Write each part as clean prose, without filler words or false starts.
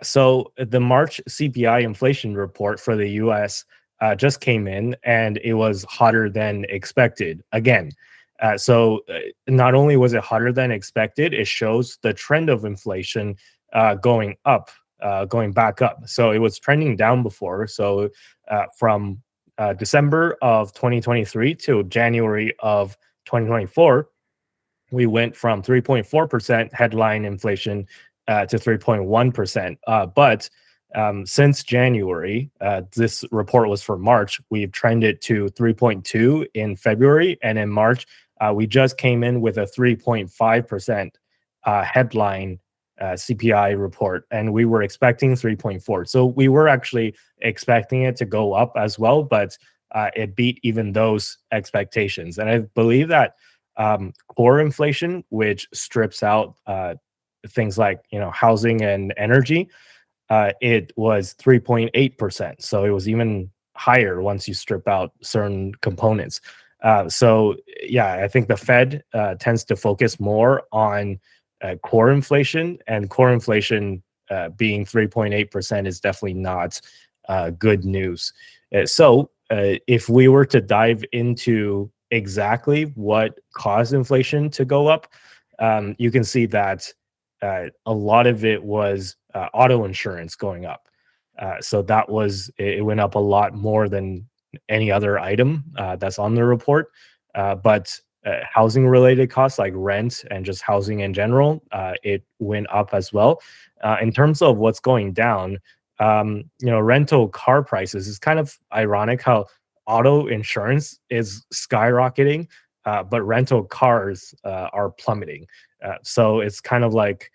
So the March CPI inflation report for the U.S. Just came in, and it was hotter than expected again. Not only was it hotter than expected, it shows the trend of inflation going up, going back up. So it was trending down before. So from December of 2023 to January of 2024, we went from 3.4% headline inflation to 3.1%. But since January, this report was for March, we've trended to 3.2 in February. And in March, we just came in with a 3.5% headline CPI report, and we were expecting 3.4. So we were actually expecting it to go up as well, but it beat even those expectations. And I believe that core inflation, which strips out things like housing and energy, it was 3.8%. So it was even higher once you strip out certain components. So yeah, I think the Fed tends to focus more on core inflation, and core inflation being 3.8% is definitely not good news. If we were to dive into exactly what caused inflation to go up, you can see that a lot of it was auto insurance going up. So it went up a lot more than any other item that's on the report. But housing related costs like rent and just housing in general, it went up as well. In terms of what's going down, rental car prices is kind of ironic how auto insurance is skyrocketing, but rental cars are plummeting. So it's kind of like,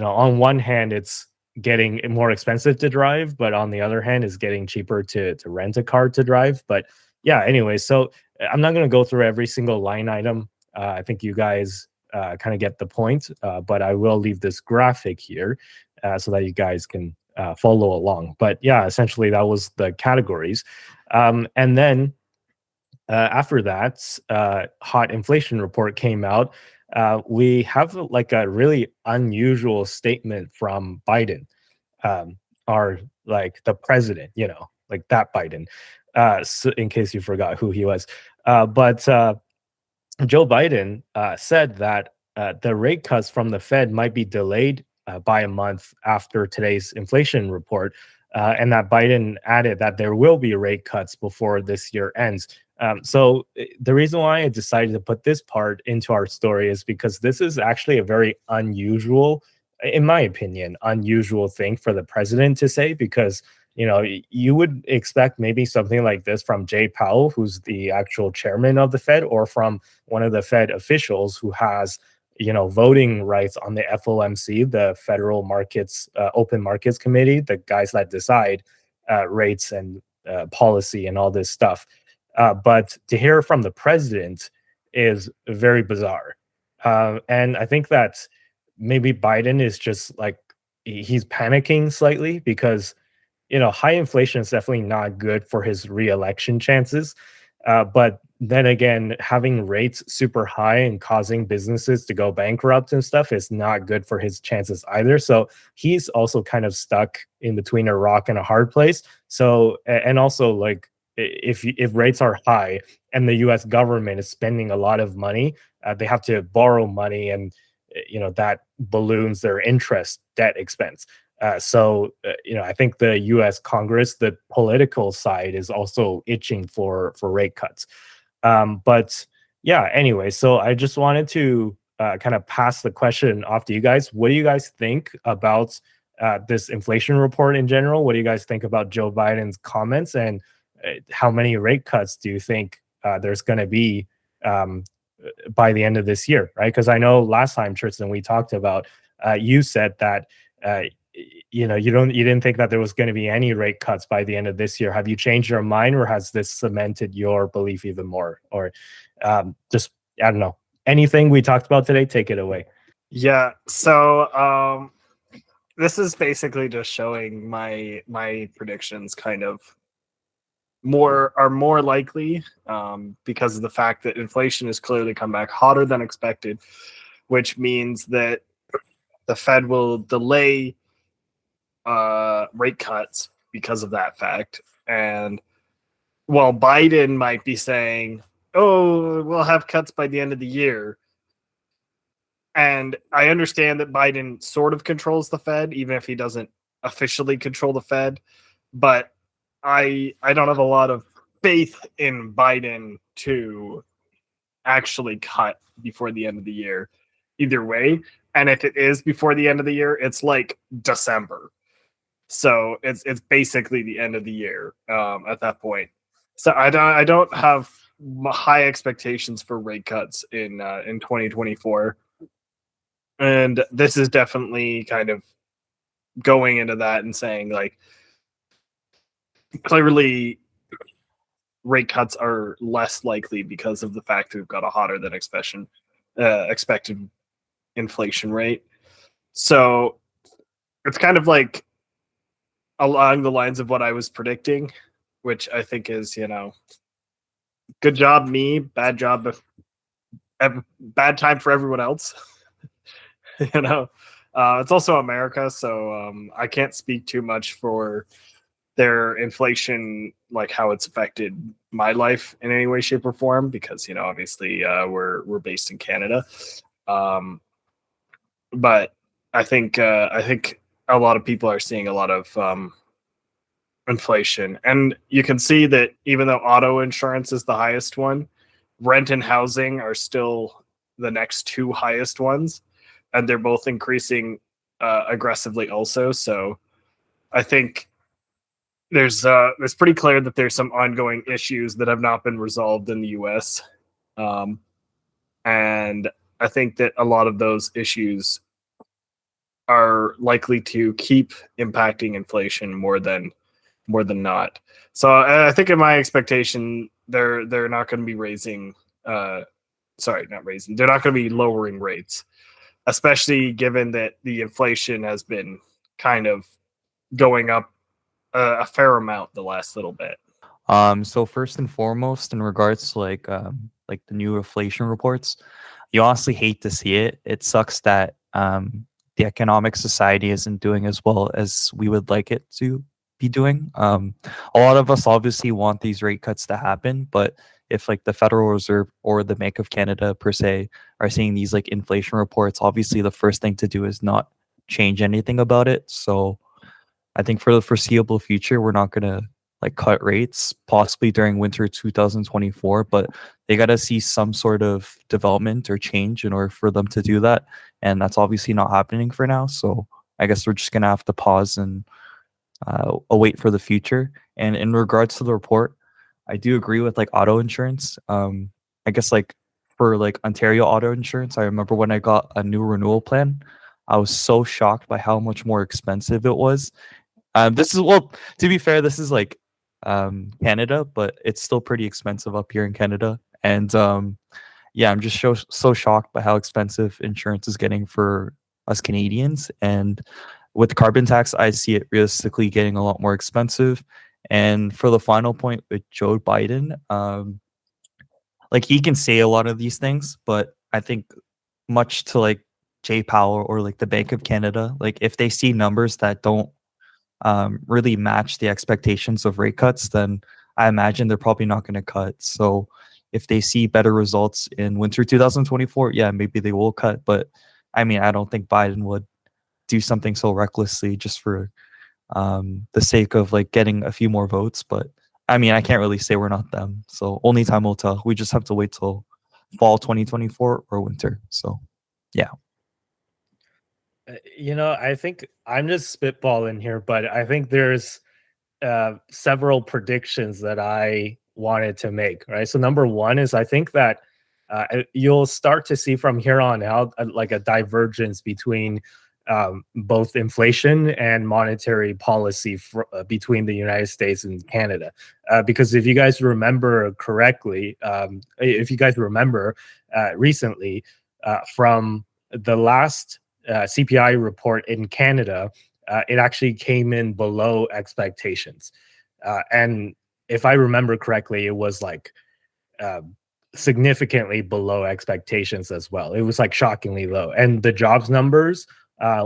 on one hand, it's getting more expensive to drive, but on the other hand, it's getting cheaper to rent a car to drive. But yeah, anyway, so I'm not going to go through every single line item. I think you guys kind of get the point, but I will leave this graphic here so that you guys can follow along. But yeah, essentially that was the categories. And then after that, hot inflation report came out. We have like a really unusual statement from Biden, our like the president, like that Biden. So in case you forgot who he was, but Joe Biden said that the rate cuts from the Fed might be delayed by a month after today's inflation report, and that Biden added that there will be rate cuts before this year ends. The reason why I decided to put this part into our story is because this is actually a very unusual, in my opinion, unusual thing for the president to say, because you would expect maybe something like this from Jay Powell, who's the actual chairman of the Fed, or from one of the Fed officials who has, voting rights on the FOMC, the Federal Markets, Open Markets Committee, the guys that decide rates and policy and all this stuff. But to hear from the president is very bizarre. And I think that maybe Biden is just like, he's panicking slightly because high inflation is definitely not good for his reelection chances. But then again, having rates super high and causing businesses to go bankrupt and stuff is not good for his chances either. So he's also kind of stuck in between a rock and a hard place. So, and also like, if rates are high and the U.S. government is spending a lot of money, they have to borrow money, and that balloons their interest debt expense. I think the U.S. Congress, the political side, is also itching for rate cuts. But yeah, anyway, so I just wanted to kind of pass the question off to you guys. What do you guys think about this inflation report in general? What do you guys think about Joe Biden's comments, and how many rate cuts do you think there's going to be by the end of this year, right? Because I know last time, Tristan, we talked about, you said that you didn't think that there was going to be any rate cuts by the end of this year. Have you changed your mind, or has this cemented your belief even more? Or just, I don't know, anything we talked about today, take it away. Yeah. So this is basically just showing my predictions kind of are more likely because of the fact that inflation has clearly come back hotter than expected, which means that the Fed will delay rate cuts because of that fact. And while Biden might be saying, "Oh, we'll have cuts by the end of the year," and I understand that Biden sort of controls the Fed, even if he doesn't officially control the Fed, but I don't have a lot of faith in Biden to actually cut before the end of the year either way. And if it is before the end of the year, it's like December. So it's basically the end of the year at that point. So I don't have high expectations for rate cuts in 2024, and this is definitely kind of going into that and saying like clearly rate cuts are less likely because of the fact that we've got a hotter than expected inflation rate. So it's kind of like along the lines of what I was predicting, which I think is, good job me, bad job, bad time for everyone else. you know, it's also America, so I can't speak too much for their inflation, like how it's affected my life in any way, shape, or form, because obviously we're based in Canada. But I think a lot of people are seeing a lot of inflation, and you can see that even though auto insurance is the highest one, rent and housing are still the next two highest ones, and they're both increasing aggressively also. So I think it's pretty clear that there's some ongoing issues that have not been resolved in the U.S. And I think that a lot of those issues are likely to keep impacting inflation more than not. So I think in my expectation, they're not going to be raising. Sorry, not raising. They're not going to be lowering rates, especially given that the inflation has been kind of going up a fair amount the last little bit. So first and foremost, in regards to like the new inflation reports, you honestly hate to see it. It sucks that the economic society isn't doing as well as we would like it to be doing. A lot of us obviously want these rate cuts to happen, but if like the Federal Reserve or the Bank of Canada per se are seeing these like inflation reports, obviously the first thing to do is not change anything about it. So I think for the foreseeable future, we're not gonna like cut rates possibly during winter 2024, but they got to see some sort of development or change in order for them to do that, and that's obviously not happening for now. So I guess we're just gonna have to pause and await for the future. And in regards to the report, I do agree with like auto insurance. I guess like for like Ontario auto insurance, I remember when I got a new renewal plan, I was so shocked by how much more expensive it was. This is, well, to be fair, this is like Canada, but it's still pretty expensive up here in Canada. And yeah, I'm just so shocked by how expensive insurance is getting for us Canadians. And with carbon tax, I see it realistically getting a lot more expensive. And for the final point with Joe Biden, like he can say a lot of these things, but I think much to like Jay Powell or like the Bank of Canada, like if they see numbers that don't really match the expectations of rate cuts, then I imagine they're probably not going to cut. So if they see better results in winter 2024, yeah, maybe they will cut. But I mean, I don't think Biden would do something so recklessly just for the sake of like getting a few more votes. But I mean, I can't really say we're not them. So only time will tell. We just have to wait till fall 2024 or winter. So yeah. I think I'm just spitballing here, but I think there's several predictions that I wanted to make, right? So number one is I think that you'll start to see from here on out like a divergence between both inflation and monetary policy between the United States and Canada. Because if you guys remember correctly, recently from the last CPI report in Canada, it actually came in below expectations. And if I remember correctly, it was like significantly below expectations as well. It was like shockingly low. And the jobs numbers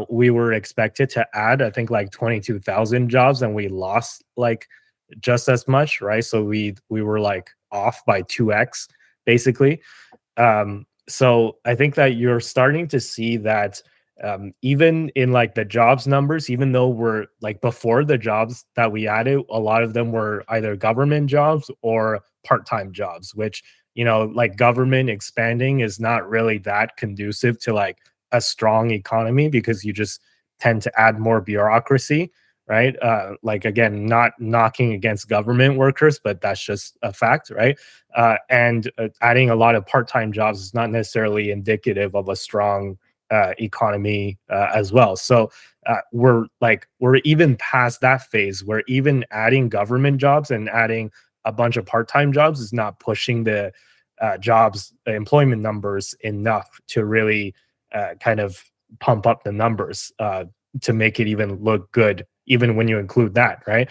we were expected to add, I think, like 22,000 jobs, and we lost like just as much, right? So we were like off by 2x basically. So I think that you're starting to see that even in like the jobs numbers, even though we're like before the jobs that we added, a lot of them were either government jobs or part-time jobs, which, you know, like government expanding is not really that conducive to like a strong economy because you just tend to add more bureaucracy, right? Like again, not knocking against government workers, but that's just a fact, right? And adding a lot of part-time jobs is not necessarily indicative of a strong economy as well. So we're even past that phase where even adding government jobs and adding a bunch of part-time jobs is not pushing the employment numbers enough to really kind of pump up the numbers to make it even look good, even when you include that, right?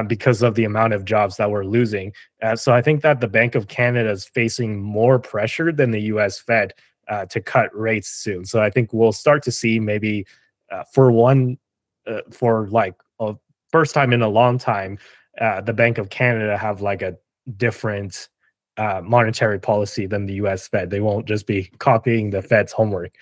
Because of the amount of jobs that we're losing. So I think that the Bank of Canada is facing more pressure than the US Fed to cut rates soon. So I think we'll start to see maybe for like a first time in a long time, the Bank of Canada have like a different monetary policy than the US Fed. They won't just be copying the Fed's homework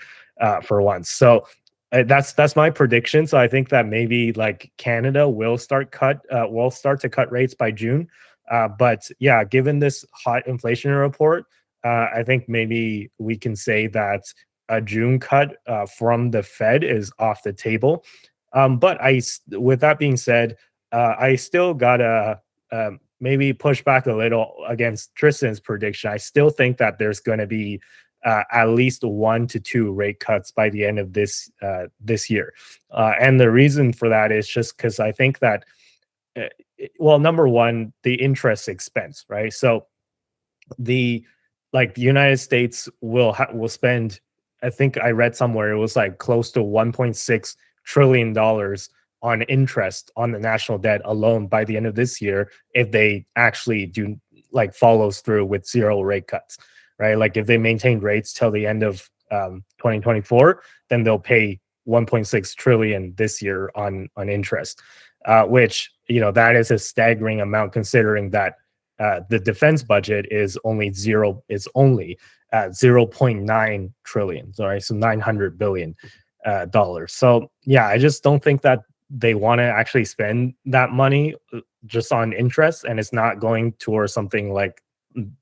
for once. So that's my prediction. So I think that maybe like Canada will start to cut rates by June. But yeah, given this hot inflation report, I think maybe we can say that a June cut from the Fed is off the table. But with that being said, I still gotta maybe push back a little against Tristan's prediction. I still think that there's going to be at least 1 to 2 rate cuts by the end of this year, and the reason for that is just because I think that, well, number one, the interest expense, right? So the the United States will spend, I think I read somewhere it was like close to 1.6 trillion dollars on interest on the national debt alone by the end of this year if they actually do like follows through with zero rate cuts, right? Like if they maintain rates till the end of 2024, then they'll pay 1.6 trillion this year on interest, which, you know, that is a staggering amount considering that the defense budget is only 0.9 trillion, sorry, so 900 billion dollars. So yeah, I just don't think that they want to actually spend that money just on interest, and it's not going towards something like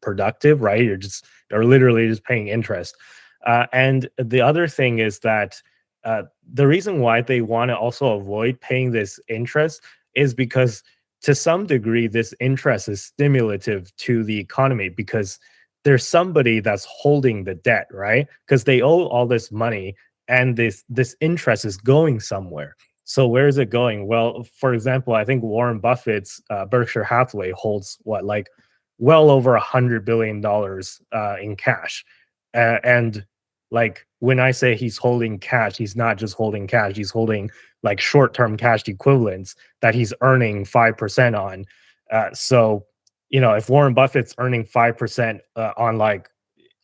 productive, right? They're literally just paying interest. And the other thing is that the reason why they want to also avoid paying this interest is because to some degree this interest is stimulative to the economy because there's somebody that's holding the debt, right? Because they owe all this money and this interest is going somewhere. So where is it going? Well, for example, I think Warren Buffett's Berkshire Hathaway holds what, like well over $100 billion in cash, and like when I say he's holding cash, he's not just holding cash; he's holding like short-term cash equivalents that he's earning 5% on. So, you know, if Warren Buffett's earning 5% on like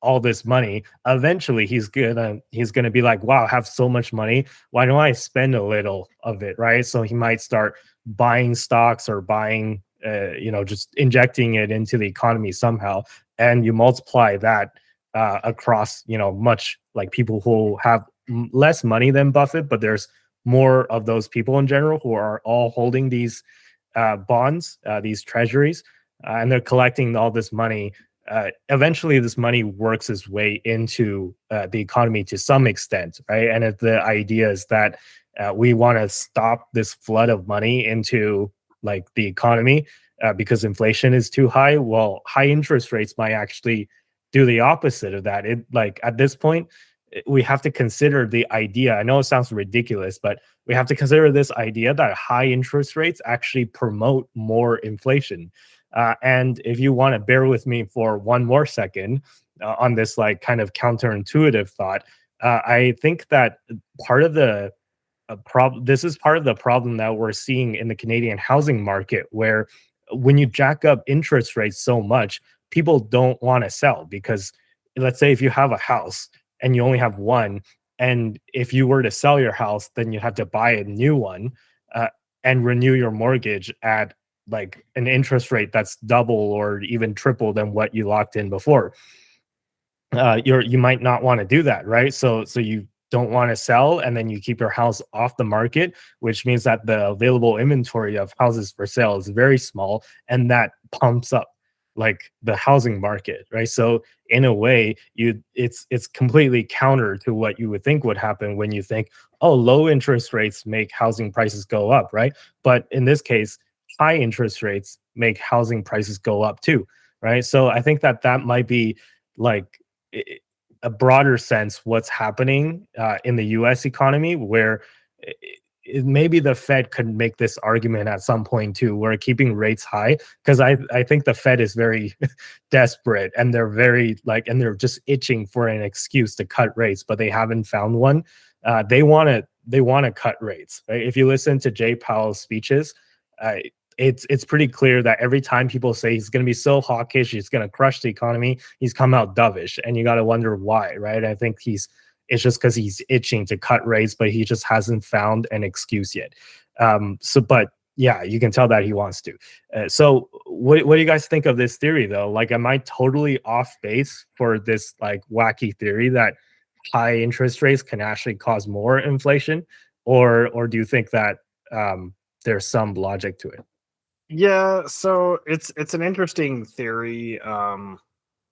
all this money, eventually he's gonna be like, wow, I have so much money, why don't I spend a little of it, right? So he might start buying stocks or buying just injecting it into the economy somehow, and you multiply that across, you know, much like people who have less money than Buffett, but there's more of those people in general who are all holding these bonds, these treasuries, and they're collecting all this money. Eventually, this money works its way into the economy to some extent, right? And if the idea is that we want to stop this flood of money into like the economy because inflation is too high, well, high interest rates might actually do the opposite of that. It like at this point, we have to consider the idea. I know it sounds ridiculous, but we have to consider this idea that high interest rates actually promote more inflation. And if you want to bear with me for one more second on this like kind of counterintuitive thought, I think that part of the this is part of the problem that we're seeing in the Canadian housing market, where when you jack up interest rates so much, people don't want to sell because let's say if you have a house and you only have one and if you were to sell your house, then you have to buy a new one uh, and renew your mortgage at like an interest rate that's double or even triple than what you locked in before. You might not want to do that, right? So you don't want to sell, and then you keep your house off the market, which means that the available inventory of houses for sale is very small, and that pumps up like the housing market, right? So in a way, it's completely counter to what you would think would happen when you think, oh, low interest rates make housing prices go up, right? But in this case, high interest rates make housing prices go up too, right? So I think that that might be like a broader sense what's happening in the U.S. economy, where maybe the Fed could make this argument at some point too, where keeping rates high, because I think the Fed is very desperate, and they're very like, and they're just itching for an excuse to cut rates, but they haven't found one. They want to cut rates, right? If you listen to Jay Powell's speeches, uh, it's pretty clear that every time people say he's going to be so hawkish, he's going to crush the economy, he's come out dovish, and you got to wonder why, right? I think it's just because he's itching to cut rates, but he just hasn't found an excuse yet. But yeah, you can tell that he wants to. So what do you guys think of this theory though? Like, am I totally off base for this like wacky theory that high interest rates can actually cause more inflation, or do you think that there's some logic to it? Yeah, so it's an interesting theory,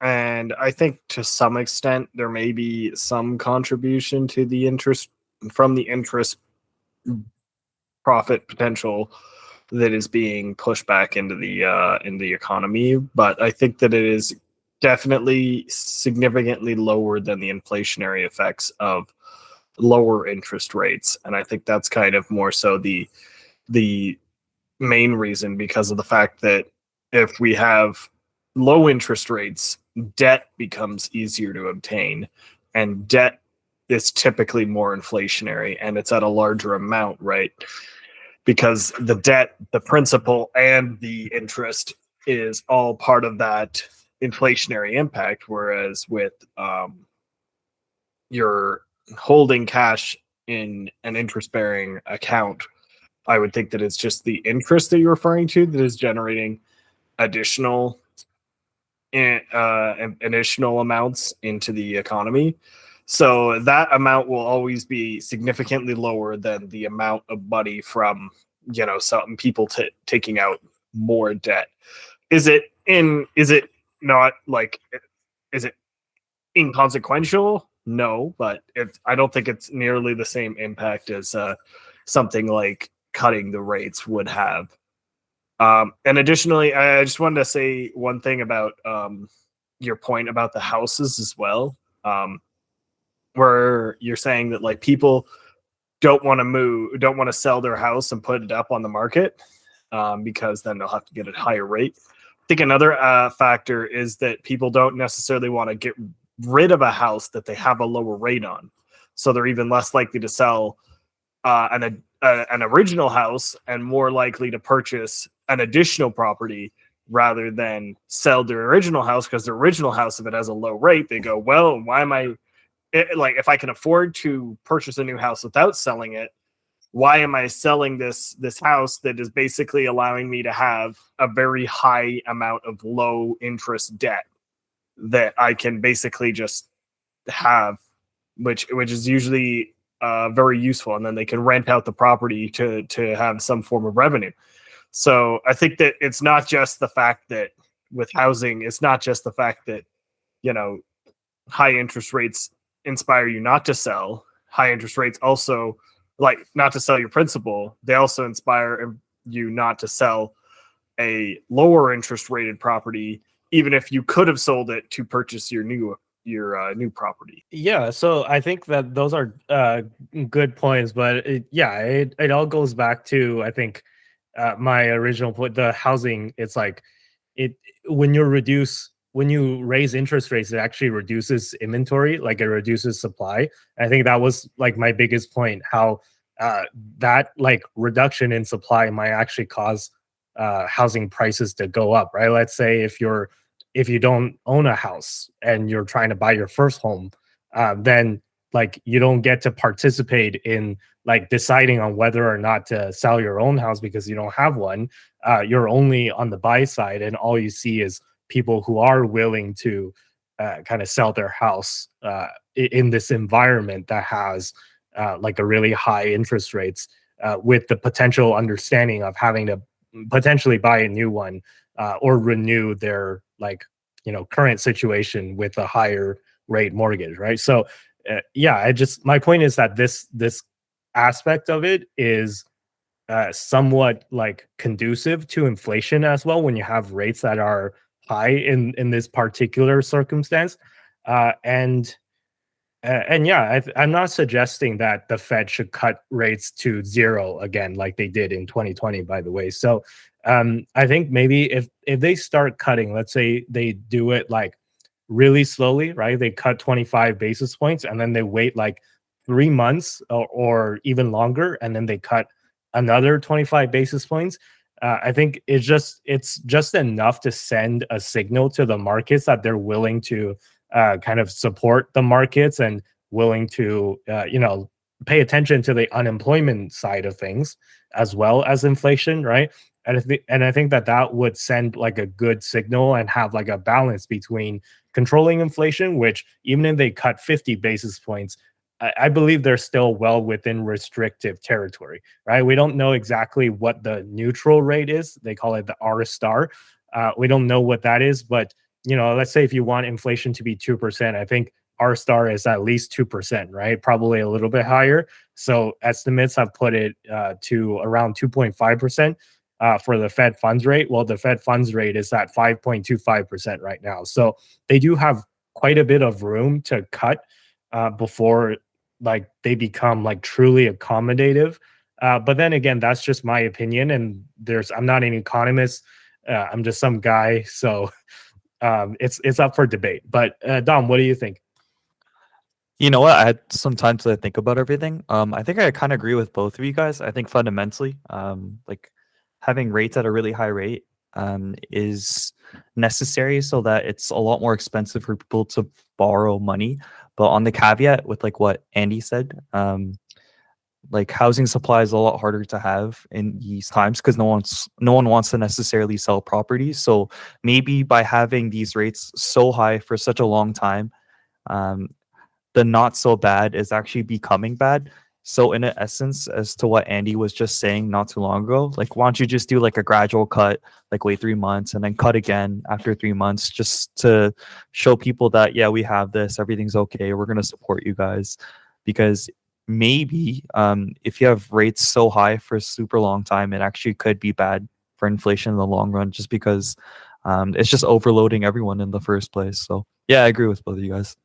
and I think to some extent there may be some contribution to the interest from the interest profit potential that is being pushed back into the economy, but I think that it is definitely significantly lower than the inflationary effects of lower interest rates, and I think that's kind of more so the main reason, because of the fact that if we have low interest rates, debt becomes easier to obtain, and debt is typically more inflationary, and it's at a larger amount, right? Because the debt, the principal, and the interest is all part of that inflationary impact. Whereas with your holding cash in an interest bearing account, I would think that it's just the interest that you're referring to that is generating additional additional amounts into the economy. So that amount will always be significantly lower than the amount of money from some people taking out more debt. Is it not like, is it inconsequential? No, but I don't think it's nearly the same impact as something like cutting the rates would have. And additionally, I just wanted to say one thing about your point about the houses as well, where you're saying that like people don't want to sell their house and put it up on the market, because then they'll have to get a higher rate. I think another factor is that people don't necessarily want to get rid of a house that they have a lower rate on, so they're even less likely to sell an original house and more likely to purchase an additional property rather than sell their original house, because their original house, if it has a low rate, they go, well, why am I like, if I can afford to purchase a new house without selling it, why am I selling this house that is basically allowing me to have a very high amount of low interest debt that I can basically just have, which is usually very useful, and then they can rent out the property to have some form of revenue. So I think that it's not just the fact that with housing, it's not just the fact that high interest rates inspire you not to sell. High interest rates also, like, not to sell your principal, they also inspire you not to sell a lower interest rated property, even if you could have sold it to purchase your new property. Yeah, so I think that those are good points, but it all goes back to, I think, my original point, the housing. It's like it when you raise interest rates, it actually reduces inventory, like it reduces supply. I think that was like my biggest point, how that like reduction in supply might actually cause housing prices to go up, right? Let's say if you don't own a house and you're trying to buy your first home, then like you don't get to participate in like deciding on whether or not to sell your own house because you don't have one. You're only on the buy side, and all you see is people who are willing to kind of sell their house in this environment that has like a really high interest rates, with the potential understanding of having to potentially buy a new one, or renew their like current situation with a higher rate mortgage, right? So yeah, I just my point is that this aspect of it is somewhat like conducive to inflation as well when you have rates that are high in this particular circumstance, and yeah, I'm not suggesting that the Fed should cut rates to zero again, like they did in 2020, by the way. So I think maybe if they start cutting, let's say they do it like really slowly, right? They cut 25 basis points and then they wait like 3 months or even longer, and then they cut another 25 basis points. I think it's just enough to send a signal to the markets that they're willing to kind of support the markets and willing to pay attention to the unemployment side of things as well as inflation, right? And I think that that would send like a good signal and have like a balance between controlling inflation, which even if they cut 50 basis points, I believe they're still well within restrictive territory, right? We don't know exactly what the neutral rate is. They call it the R star. We don't know what that is, but let's say if you want inflation to be 2%, I think R star is at least 2%, right? Probably a little bit higher. So estimates have put it to around 2.5%. For the Fed funds rate. Well, the Fed funds rate is at 5.25% right now. So they do have quite a bit of room to cut before like they become like truly accommodative. But then again, that's just my opinion. And I'm not an economist. I'm just some guy. So it's up for debate. But Dom, what do you think? You know what? I had some time to think about everything. I think I kind of agree with both of you guys. I think fundamentally, like having rates at a really high rate is necessary so that it's a lot more expensive for people to borrow money. But on the caveat with like what Andy said, like housing supply is a lot harder to have in these times because no one wants to necessarily sell properties. So maybe by having these rates so high for such a long time, um, the not so bad is actually becoming bad. So in essence, as to what Andy was just saying not too long ago, like why don't you just do like a gradual cut, like wait 3 months and then cut again after 3 months, just to show people that yeah, we have this, everything's okay, we're gonna support you guys. Because maybe if you have rates so high for a super long time, it actually could be bad for inflation in the long run, just because it's just overloading everyone in the first place. So yeah, I agree with both of you guys.